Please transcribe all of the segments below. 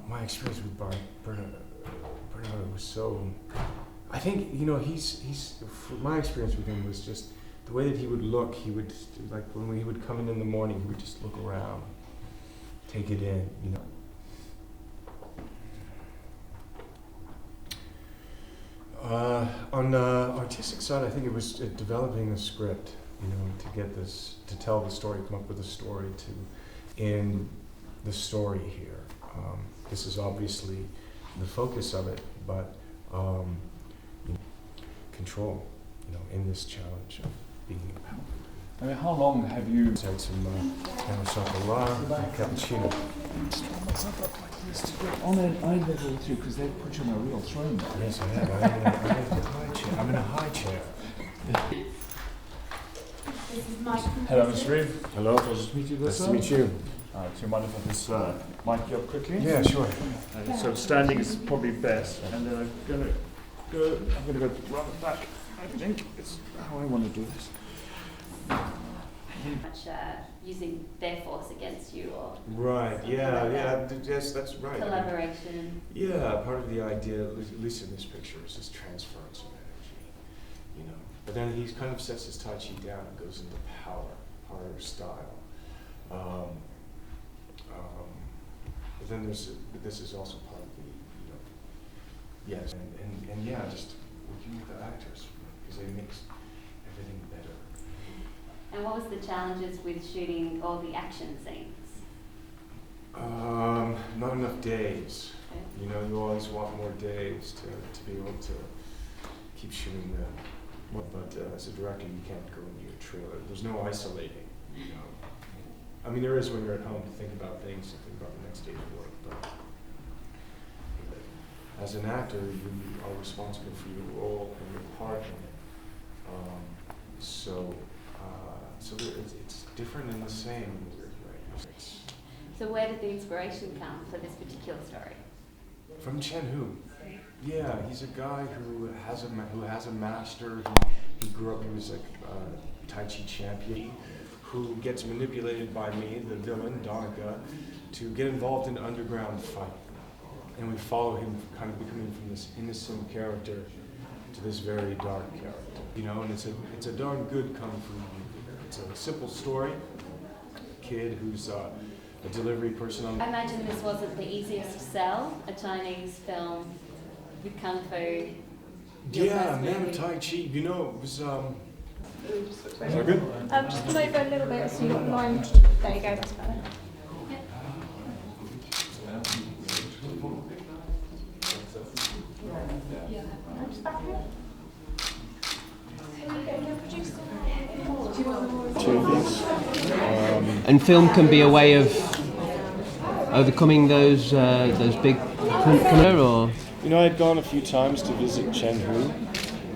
my experience with Bernardo was so. I think he's. My experience with him was just the way that he would look. He would when he would come in the morning, he would just look around, take it in. On the artistic side, I think it was developing the script. To tell the story, come up with a story to end the story here. This is obviously the focus of it, but control, in this challenge of being empowered. I mean, how long have you... Had some cappuccino. On an eye level with you, because they put you in a real throne. Yes, I have. I'm in a high chair. Hello, Mr. Reeves. Hello. Pleasure to meet you. Nice to meet you. Do you mind if I just mic you up quickly? Yeah, sure. So standing is probably best, and then I'm gonna go rather back. I think it's how I want to do this. Much using their force against you, or right? Yeah. Yes, that's right. Collaboration. Yeah, part of the idea, at least in this picture, is this transference of energy. But then he kind of sets his Tai Chi down and goes into power style. But then this is also part of the, yes, and yeah, just working with the actors because they makes everything better. And what was the challenges with shooting all the action scenes? Not enough days. Okay. You always want more days to be able to keep shooting them. But as a director, you can't go into your trailer. There's no isolating. I mean, there is when you're at home to think about things, to think about the next day's work. But as an actor, you are responsible for your role and your part in it. So it's different and the same in a weird way. So where did the inspiration come for this particular story? From Chen Hu. Yeah, he's a guy who has a master. He grew up. He was a Tai Chi champion who gets manipulated by me, the villain Donica, to get involved in an underground fight. And we follow him, kind of becoming from this innocent character to this very dark character. And it's a darn good kung fu movie. It's a simple story. A kid who's a delivery person. I imagine this wasn't the easiest to sell, a Chinese film with kung fu. Yeah, Man of Tai Chi. It was. Is that good? Just come over a little bit so you don't mind. There you go, that's better. Just back here. And film can be a way of overcoming those big or. I'd gone a few times to visit Chen Hu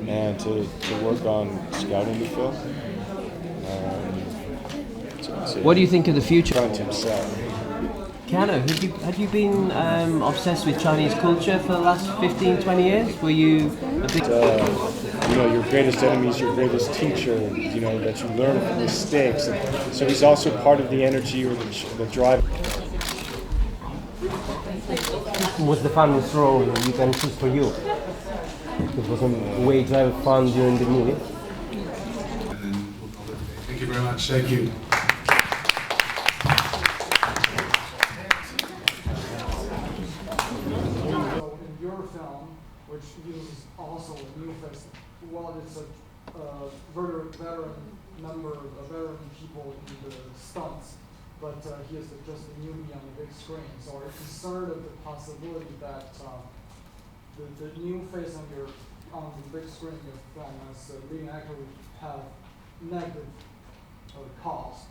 and to work on scouting the film. What do you think of the future? Himself. Keanu, had you been obsessed with Chinese culture for the last 15, 20 years? Were you a big... your greatest enemy is your greatest teacher, that you learn from mistakes. And so he's also part of the energy or the drive. What's the funnest role you can choose for you? It was a way to have fun during the movie. Thank you very much. Thank you. In your film, which uses also a new face, while it's a veteran people in the stunts, but he is just a newbie on the big screen. So are you concerned of the possibility that the new face on the big screen of your film as a leading actor would have negative cost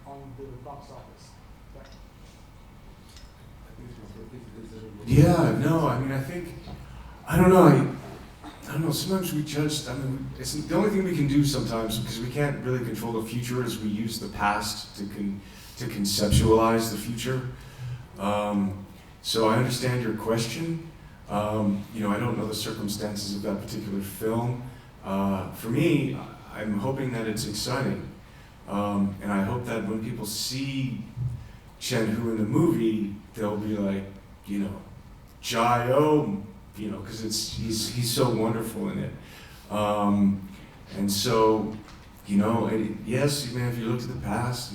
on the box office? Yeah, no, I mean, I don't know, sometimes we judge, it's the only thing we can do sometimes, because we can't really control the future, is we use the past to conceptualize the future. So I understand your question. I don't know the circumstances of that particular film. For me, I'm hoping that it's exciting. And I hope that when people see Chen Hu in the movie, they'll be like, you know, Jai-O, you know, because he's so wonderful in it. And so, you know, yes, man, if you look to the past,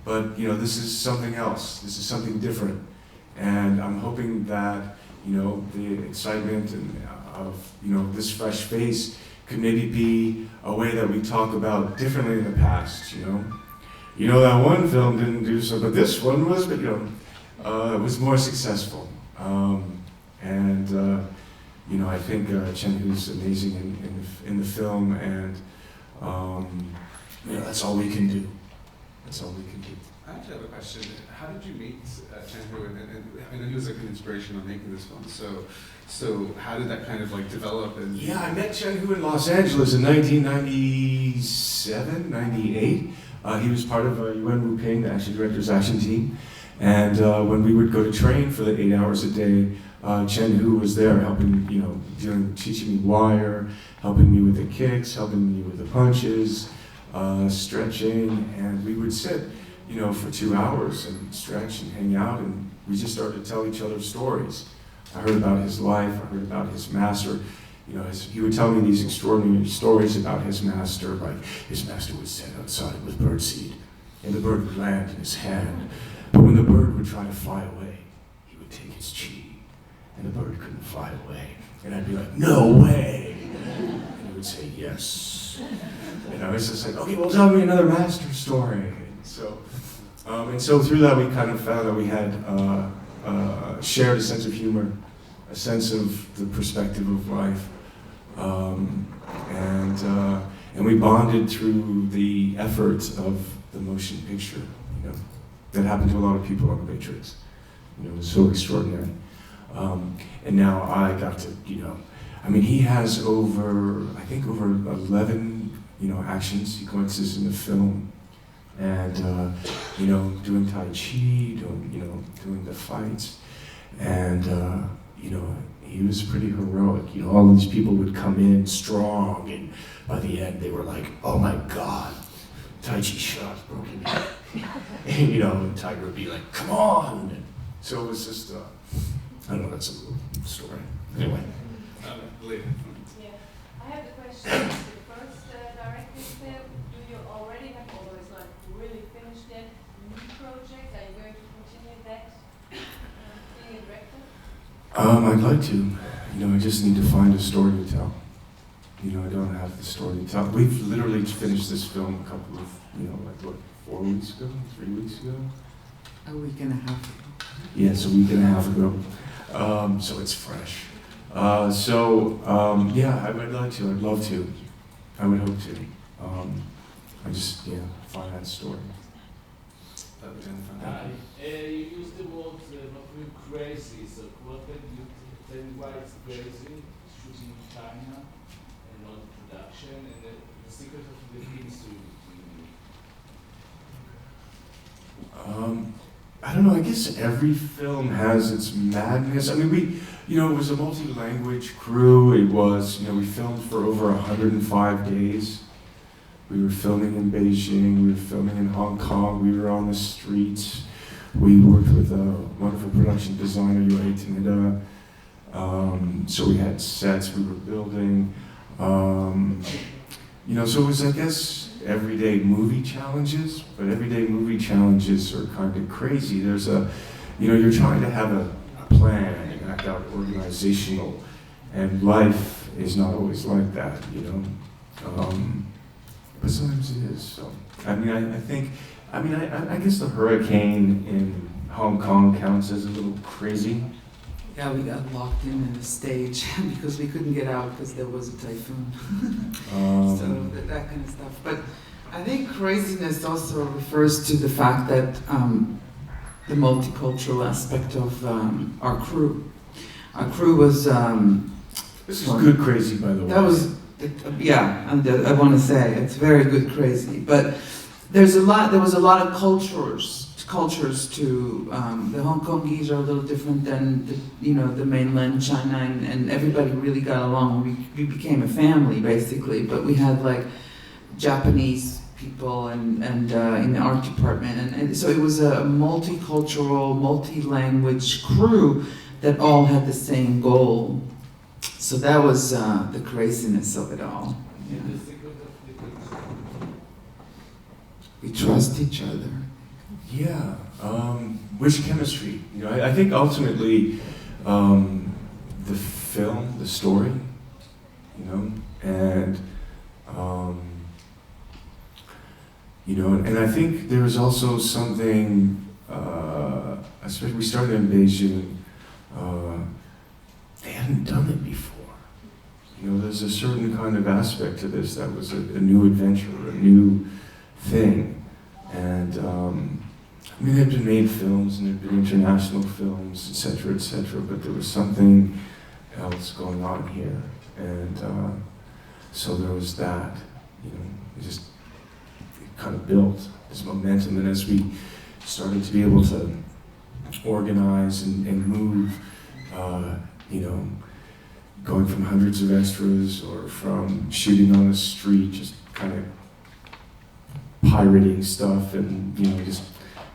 but, you know, this is something else. This is something different. And I'm hoping that, you know, the excitement of, you know, this fresh face could maybe be a way that we talk about differently in the past, you know. You know, that one film didn't do so, but this one was, but, you know, it was more successful. You know, I think Chen Hu's amazing in the film, and you know, that's all we can do. That's all we can do. I actually have a question. How did you meet Chen Hu? And I know he was like an inspiration on making this film. So how did that kind of like develop? And Yeah, I met Chen Hu in Los Angeles in 1997, 98. He was part of Yuan Wu Ping, the action director's action team. And when we would go to train for the 8 hours a day, Chen Hu was there helping, you know, teaching me wire, helping me with the kicks, helping me with the punches, stretching, and we would sit, you know, for 2 hours and stretch and hang out, and we just started to tell each other stories. I heard about his life, I heard about his master. You know, he would tell me these extraordinary stories about his master, like his master would sit outside with birdseed, and the bird would land in his hand. But when the bird would try to fly away, he would take his chi, and the bird couldn't fly away. And I'd be like, no way! And he would say, yes. And I was just like, okay, well, tell me another master story. And so through that, we kind of found that we had shared a sense of humor, a sense of the perspective of life, and we bonded through the effort of the motion picture, you know, that happened to a lot of people on The Matrix. You know, it was so extraordinary. And now I got to, you know, I mean, he has over 11, you know, action sequences in the film. And, you know, doing Tai Chi, doing the fights. And, you know, he was pretty heroic. You know, all these people would come in strong, and by the end they were like, oh my God, Tai Chi shots broke in me. And, you know, and Tiger would be like, come on. And so it was just, I don't know, that's a little story. Anyway. later. Yeah, I have the question. The first directing film, do you already have, although it's not really finished yet, new project? Are you going to continue that being a director? I'd like to. You know, I just need to find a story to tell. You know, I don't have the story to tell. We've literally finished this film a couple of, you know, like what, 4 weeks ago, 3 weeks ago? A week and a half ago. Yes, a week and a half ago. So it's fresh. Yeah, I'd like to. I'd love to. I would hope to. I just, find that story. You used the word crazy, so what can you tell me why it's crazy, shooting in China, and all the production, and the secret of the things to I don't know, I guess every film has its madness. I mean, it was a multi-language crew. It was, we filmed for over 105 days. We were filming in Beijing, we were filming in Hong Kong, we were on the streets. We worked with a wonderful production designer, Yue Tanida. So we had sets we were building. So it was, I guess, everyday movie challenges, but everyday movie challenges are kind of crazy. There's you're trying to have a plan and act out organizational, and life is not always like that, but sometimes it is. So, I guess the hurricane in Hong Kong counts as a little crazy. Yeah, we got locked in the stage because we couldn't get out because there was a typhoon. So that kind of stuff. But I think craziness also refers to the fact that the multicultural aspect of our crew. Our crew was... This is good crazy, by the way. That was... I want to say it's very good crazy, but there was a lot of cultures to the Hong Kongese are a little different than the mainland China, and everybody really got along. We became a family basically, but we had like Japanese people and in the art department. And so it was a multicultural, multi-language crew that all had the same goal. So that was the craziness of it all. Yeah. We trust each other. Yeah, which chemistry? You know, I think ultimately the film, the story, you know, and you know, and I think there was also something, especially we started in Beijing, they hadn't done it before. You know, there's a certain kind of aspect to this that was a new adventure, a new thing. And I mean, there had been made films and there had been international films, et cetera, but there was something else going on here. And so there was that, you know, it kind of built this momentum. And as we started to be able to organize and move, you know, going from hundreds of extras or from shooting on the street, just kind of pirating stuff and, you know, just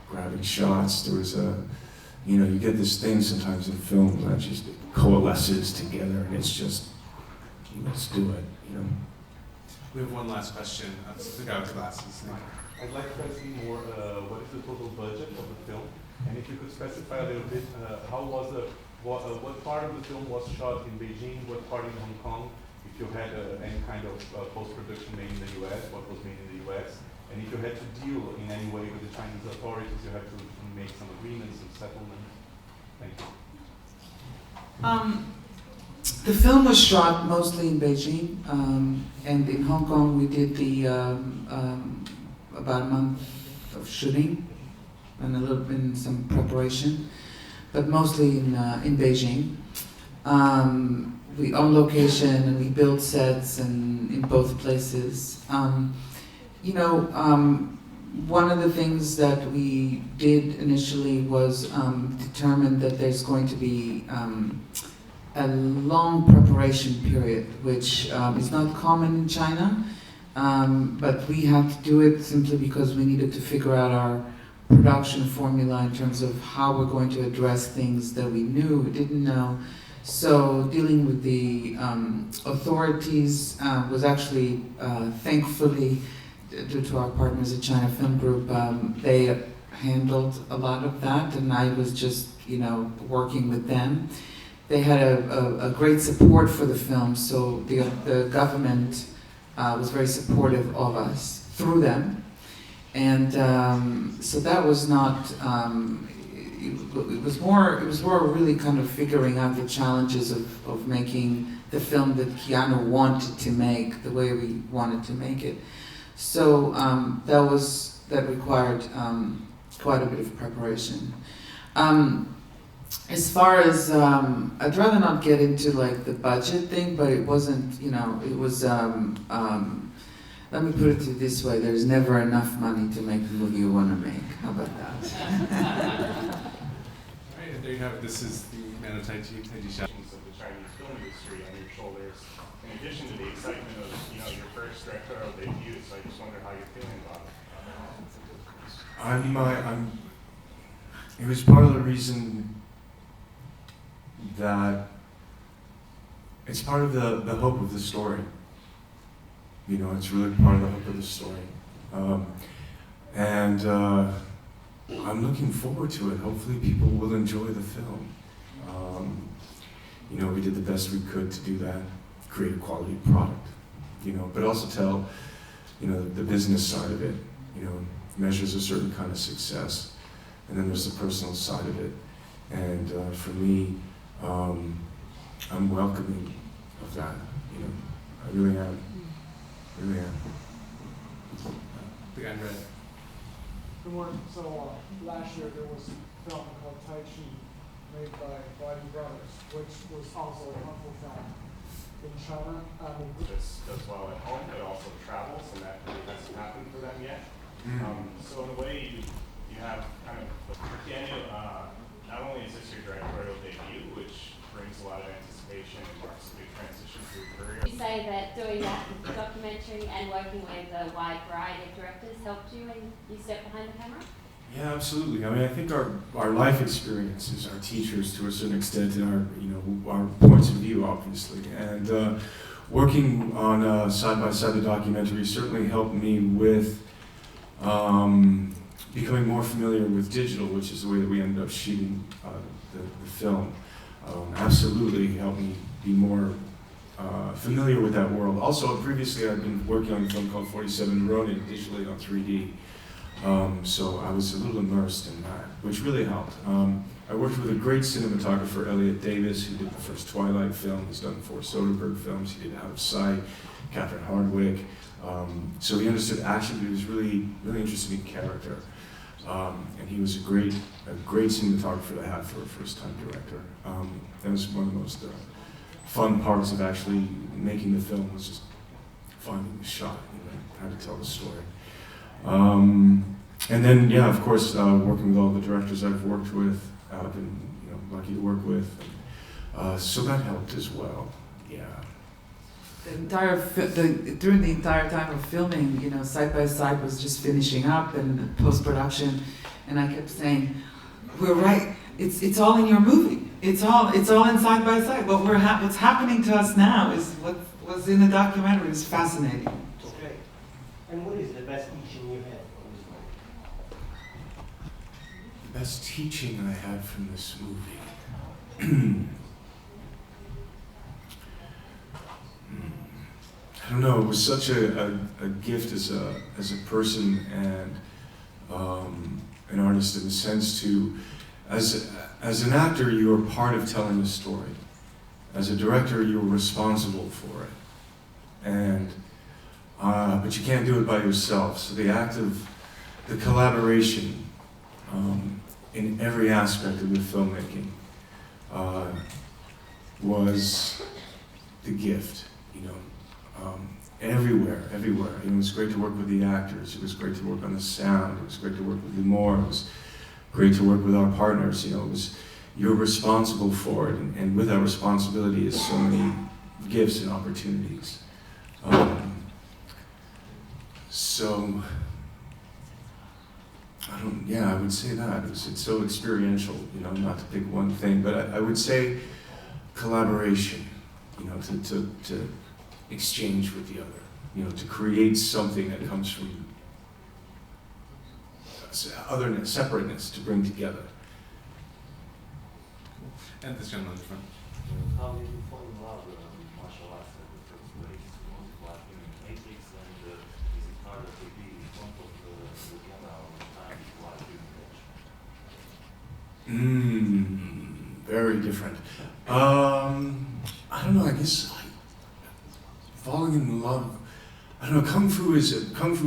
grabbing shots. There was you know, you get this thing sometimes in film that just coalesces together and it's just, let's do it, you know. We have one last question. The guy with glasses. I'd like to see more, what is the total budget of the film? And if you could specify a little bit, how was what part of the film was shot in Beijing, what part in Hong Kong? If you had any kind of post-production made in the US, what was made in the US? And if you had to deal in any way with the Chinese authorities, you had to make some agreements, some settlements. Thank you. The film was shot mostly in Beijing, and in Hong Kong we did the about a month of shooting and a little bit in some preparation, but mostly in Beijing. We on location and we built sets and in both places. You know, one of the things that we did initially was determine that there's going to be a long preparation period, which is not common in China, but we had to do it simply because we needed to figure out our production formula in terms of how we're going to address things that we knew, we didn't know. So dealing with the authorities was actually, thankfully, due to our partners at China Film Group, they handled a lot of that, and I was just, you know, working with them. They had a great support for the film, so the government was very supportive of us through them, and so that was not. It was more really kind of figuring out the challenges of making the film that Keanu wanted to make the way we wanted to make it. So that required quite a bit of preparation. As far as I'd rather not get into like the budget thing, but it wasn't, you know, it was. Let me put it this way: there's never enough money to make the movie you want to make. How about that? All right, and there you have it. This is the Man of Tai Chi of the Chinese film industry on your shoulders, in addition to the excitement of, you know, your first directorial debut. So I just wonder how you're feeling about it. It was part of the reason that it's part of the hope of the story. You know, it's really part of the hope of the story. And I'm looking forward to it. Hopefully people will enjoy the film. You know, we did the best we could to do that, create a quality product, you know, but also tell, you know, the business side of it, you know, measures a certain kind of success. And then there's the personal side of it. And for me, I'm welcoming of that, you know, I really am. Really am. The guy in red. Good morning. So last year there was a film called Tai Chi made by Whitey Brothers, which was also a Kung Fu film in China. This does well at home, but also travels, and that really hasn't happened for them yet. So in a way, you have kind of, Keanu, not only is this your directorial debut, which brings a lot of anticipation and marks a big transition career. You say that doing that documentary and working with a wide variety of directors helped you when you stepped behind the camera? Yeah, absolutely. I mean, I think our life experiences are teachers to a certain extent, and our points of view, obviously. And working on side-by-side the documentary certainly helped me with becoming more familiar with digital, which is the way that we ended up shooting the film. Absolutely helped me be more familiar with that world. Also, previously I'd been working on a film called 47 Ronin digitally on 3D. So I was a little immersed in that, which really helped. I worked with a great cinematographer, Elliot Davis, who did the first Twilight film. He's done 4 Soderbergh films. He did Out of Sight, Catherine Hardwicke. So he understood action, but he was really, really interested in character. And he was a great cinematographer to have for a first-time director. That was one of the most fun parts of actually making the film, was just finding the shot, how to tell the story. And then, yeah, of course, working with all the directors I've worked with, I've been lucky to work with. So that helped as well, yeah. During the entire time of filming, Side by Side was just finishing up and post-production, and I kept saying, "We're right. It's all in your movie. It's all in Side by Side. What's happening to us now is what was in the documentary. Is fascinating." Okay. And what is the best teaching you had from this movie? The best teaching I had from this movie. I don't know. It was such a gift as a person and an artist, in the sense to, as an actor, you are part of telling a story. As a director, you're responsible for it, and but you can't do it by yourself. So the act of the collaboration in every aspect of the filmmaking was the gift. Everywhere. It was great to work with the actors. It was great to work on the sound. It was great to work with Limor. It was great to work with our partners. You're responsible for it, and with that responsibility is so many gifts and opportunities. So, I would say that. It's so experiential, not to pick one thing, but I would say collaboration, to exchange with the other, to create something that comes from otherness, separateness, to bring together. And this gentleman in the front. How did you fall in love with martial arts in the first place? Like in Matrix, and is it harder to be in front of the camera all the time while doing it? Very different. I don't know, I guess falling in love, I don't know, Kung Fu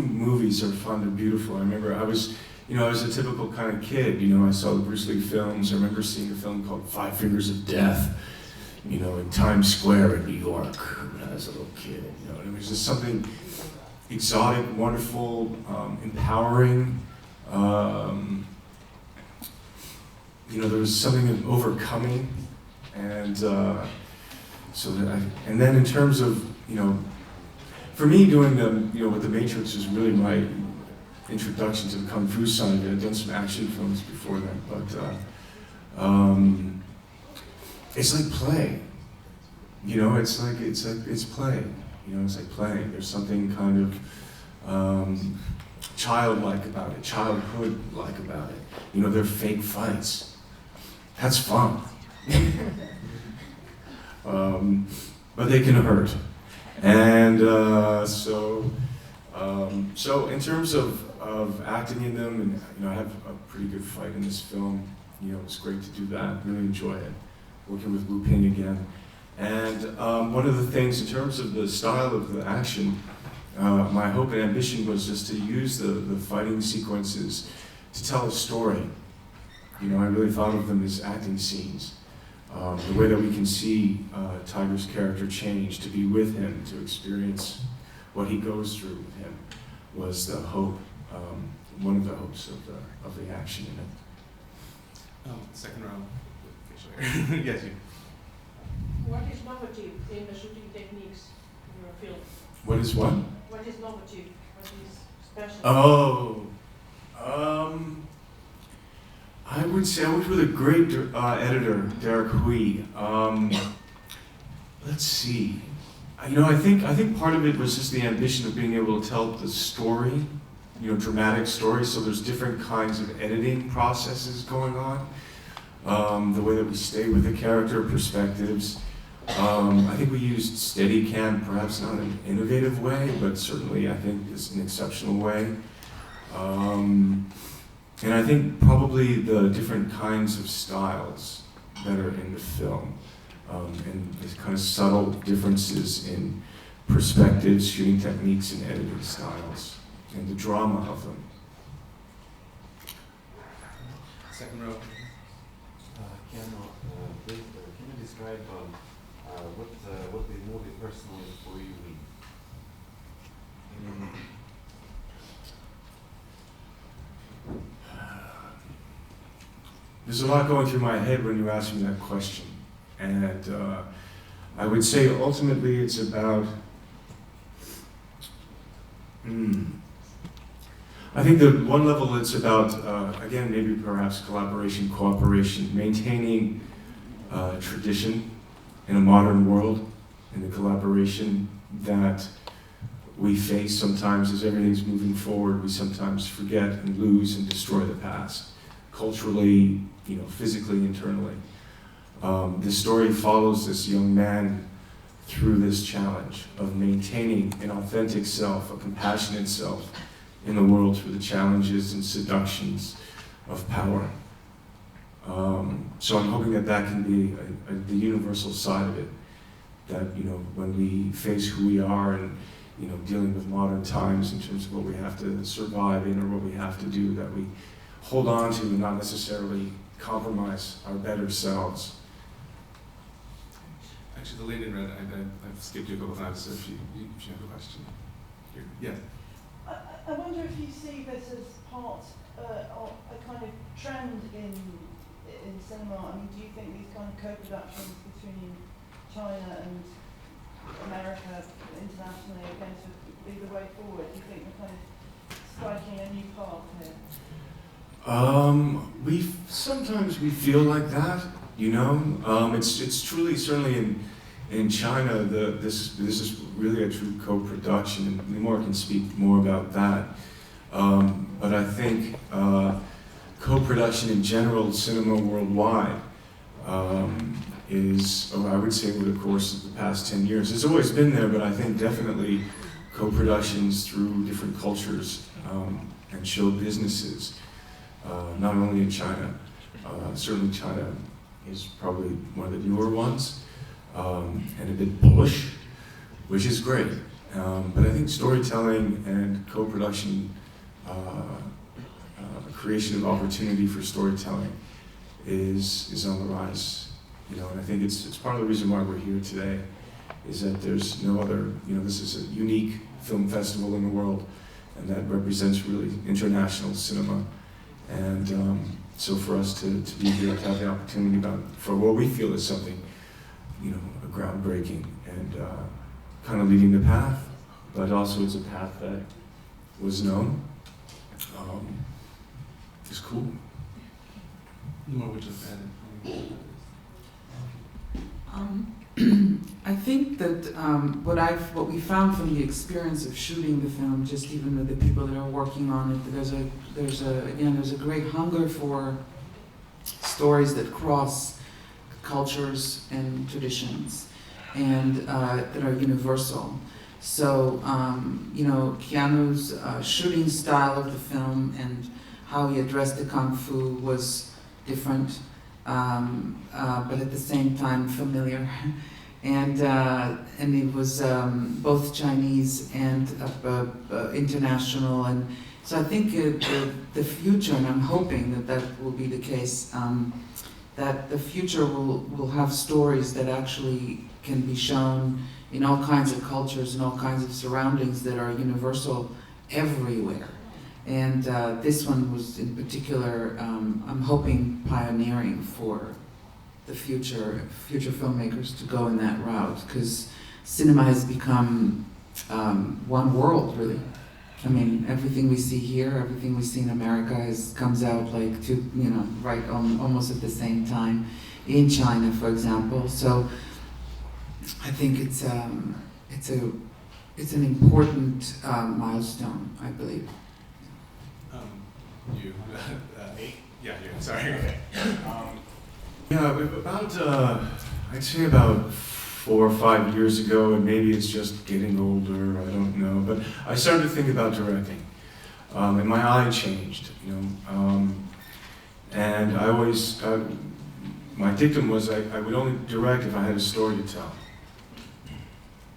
movies are fun, they're beautiful. I remember I was a typical kind of kid, I saw the Bruce Lee films. I remember seeing a film called 5 Fingers of Death, in Times Square in New York when I was a little kid, and it was just something exotic, wonderful, empowering. There was something of overcoming, and and then in terms of, for me doing with the Matrix was really my introduction to the Kung Fu side of it. I'd done some action films before that, but it's like play. It's play. It's like playing. There's something kind of childlike about it, childhood-like about it. They're fake fights. That's fun. But they can hurt. And so in terms of acting in them, and I have a pretty good fight in this film. It was great to do that. Really enjoy it. Working with Wu Ping again. And one of the things in terms of the style of the action, my hope and ambition was just to use the fighting sequences to tell a story. I really thought of them as acting scenes. The way that we can see Tiger's character change, to be with him, to experience what he goes through with him, was the hope, one of the hopes of the action in it. Oh, second round. Yes, you. What is novative in the shooting techniques in your film? What is what? What is novative? What is special? Oh, I would say I worked with a great editor, Derek Hui. Let's see. You know, I think part of it was just the ambition of being able to tell the story, you know, dramatic story. So there's different kinds of editing processes going on. The way that we stay with the character, perspectives. I think we used Steadicam, perhaps not in an innovative way, but certainly I think it's an exceptional way. And I think probably the different kinds of styles that are in the film, and the kind of subtle differences in perspectives, shooting techniques, and editing styles, and the drama of them. Second row. Can you describe what the movie personally for you means? There's a lot going through my head when you ask me that question. And I would say ultimately it's about, I think that one level it's about, again, maybe perhaps collaboration, cooperation, maintaining tradition in a modern world, and the collaboration that we face sometimes as everything's moving forward. We sometimes forget and lose and destroy the past, culturally, you know, physically, internally. This story follows this young man through this challenge of maintaining an authentic self, a compassionate self in the world through the challenges and seductions of power. So I'm hoping that that can be the universal side of it, that, you know, when we face who we are and, you know, dealing with modern times in terms of what we have to survive in or what we have to do, that we hold on to and not necessarily compromise our better selves. Actually, the lady in red, I've skipped you a couple times, so if you have a question. Here. Yeah. I wonder if you see this as part of a kind of trend in cinema. I mean, do you think these kind of co-productions between China and America internationally are going to be the way forward? Do you think we're kind of striking a new path here? Sometimes we feel like that, you know. It's truly, certainly in China, this is really a true co-production, and Limor can speak more about that. But I think co-production in general, cinema worldwide, is, I would say, over the course of the past 10 years, it's always been there, but I think definitely co-productions through different cultures and show businesses, not only in China. Certainly China is probably one of the newer ones, and a bit bullish, which is great. But I think storytelling and co-production, creation of opportunity for storytelling is on the rise. You know, and I think it's part of the reason why we're here today, is that there's no other, you know, this is a unique film festival in the world, and that represents really international cinema. And so for us to be here, to have the opportunity for what we feel is something, you know, groundbreaking and kind of leading the path, but also it's a path that was known, is cool. More would just add. I think that what we found from the experience of shooting the film, just even with the people that are working on it, there's a great hunger for stories that cross cultures and traditions, and that are universal. So you know, Keanu's shooting style of the film and how he addressed the kung fu was different, but at the same time familiar. And it was both Chinese and international, and so I think the future, and I'm hoping that will be the case, that the future will have stories that actually can be shown in all kinds of cultures and all kinds of surroundings that are universal everywhere. And this one was in particular, I'm hoping, pioneering for the future filmmakers to go in that route, because cinema has become one world, really. I mean, everything we see here, everything we see in America comes out like right on almost at the same time in China, for example. So I think it's an important milestone, I believe. You? Yeah, sorry. Okay. Yeah, about, I'd say about 4 or 5 years ago, and maybe it's just getting older, I don't know, but I started to think about directing. And my eye changed, and I always, my dictum was I would only direct if I had a story to tell.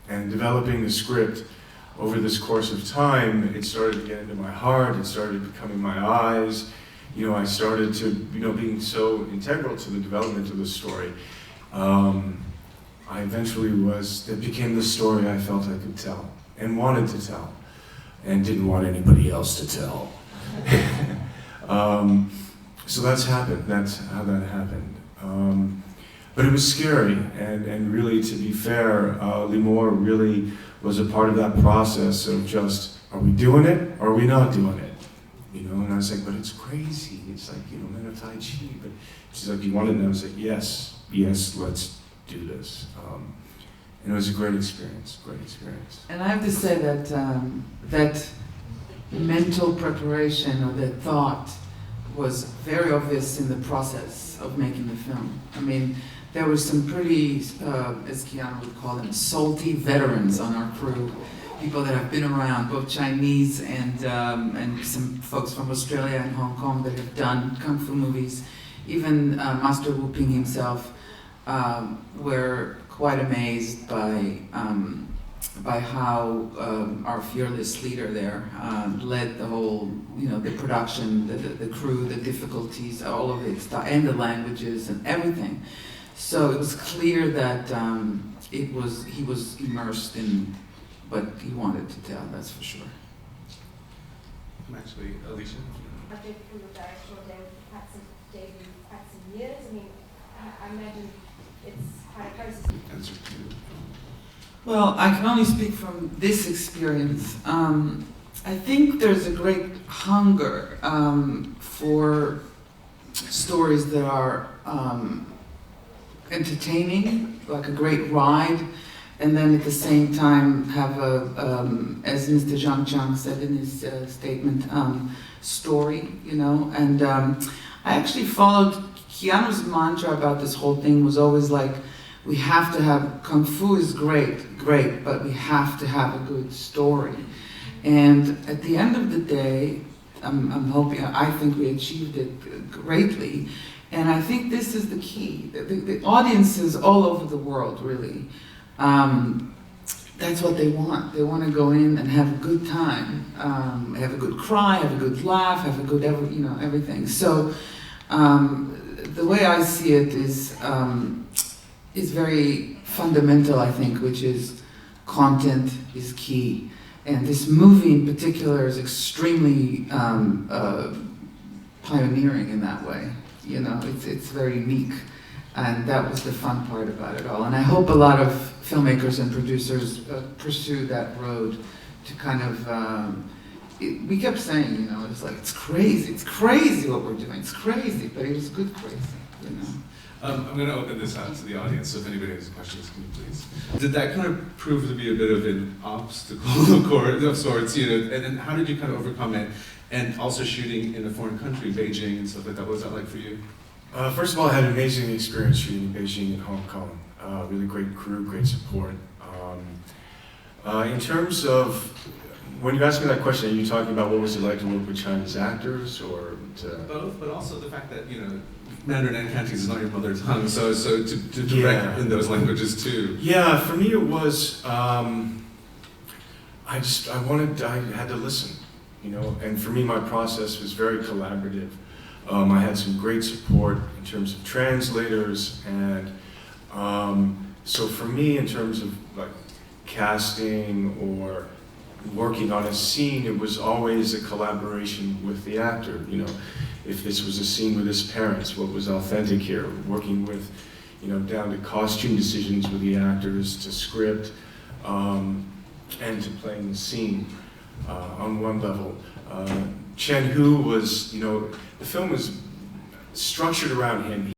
And developing the script over this course of time, it started to get into my heart, it started becoming my eyes. I started to, being so integral to the development of the story. I eventually it became the story I felt I could tell, and wanted to tell, and didn't want anybody else to tell. So that's how that happened. But it was scary, and really, to be fair, Limor really was a part of that process of just, are we doing it, or are we not doing it? And I was like, but it's crazy. It's like, Man of Tai Chi. But she's like, you want it? And I was like, yes, let's do this. And it was a great experience. And I have to say that that mental preparation or that thought was very obvious in the process of making the film. I mean, there were some pretty, as Keanu would call them, salty veterans on our crew. People that have been around, both Chinese and some folks from Australia and Hong Kong that have done kung fu movies. Even Master Wu Ping himself were quite amazed by how our fearless leader there led the whole, the production, the crew, the difficulties, all of it, and the languages and everything. So it was clear that he was immersed in what he wanted to tell, that's for sure. I'm actually, Alicia. I've been through the directorial day with quite some years. I mean, I imagine it's quite a process. Answer to. Well, I can only speak from this experience. I think there's a great hunger for stories that are entertaining, like a great ride, and then at the same time have as Mr. Zhang Jiang said in his statement, story, and I actually followed Keanu's mantra about this whole thing was always like, we have to have, Kung Fu is great, but we have to have a good story. And at the end of the day, I'm hoping, I think we achieved it greatly. And I think this is the key. The audiences all over the world, really, that's what they want. They want to go in and have a good time, have a good cry, have a good laugh, have a good everything. So the way I see it is very fundamental, I think, which is content is key. And this movie in particular is extremely pioneering in that way. It's very unique. And that was the fun part about it all. And I hope a lot of filmmakers and producers pursue that road to kind of, we kept saying, it's like, it's crazy what we're doing, it's crazy, but it was good crazy, I'm going to open this out to the audience, so if anybody has questions, can you please? Did that kind of prove to be a bit of an obstacle of sorts, and then how did you kind of overcome it? And also shooting in a foreign country, Beijing and stuff like that, what was that like for you? First of all, I had an amazing experience shooting in Beijing and Hong Kong. Really great crew, great support. In terms of, when you asked me that question, are you talking about what was it like to work with Chinese actors, or to... Both, but also the fact that, Mandarin and Cantonese is not your mother tongue, so to direct in those languages too. Yeah, for me it was, I had to listen, and for me my process was very collaborative. I had some great support in terms of translators, and so for me, in terms of like casting or working on a scene, it was always a collaboration with the actor. If this was a scene with his parents, what was authentic here? Working with, you know, down to costume decisions with the actors, to script, and to playing the scene on one level. Chen Hu was, you know, the film was structured around him.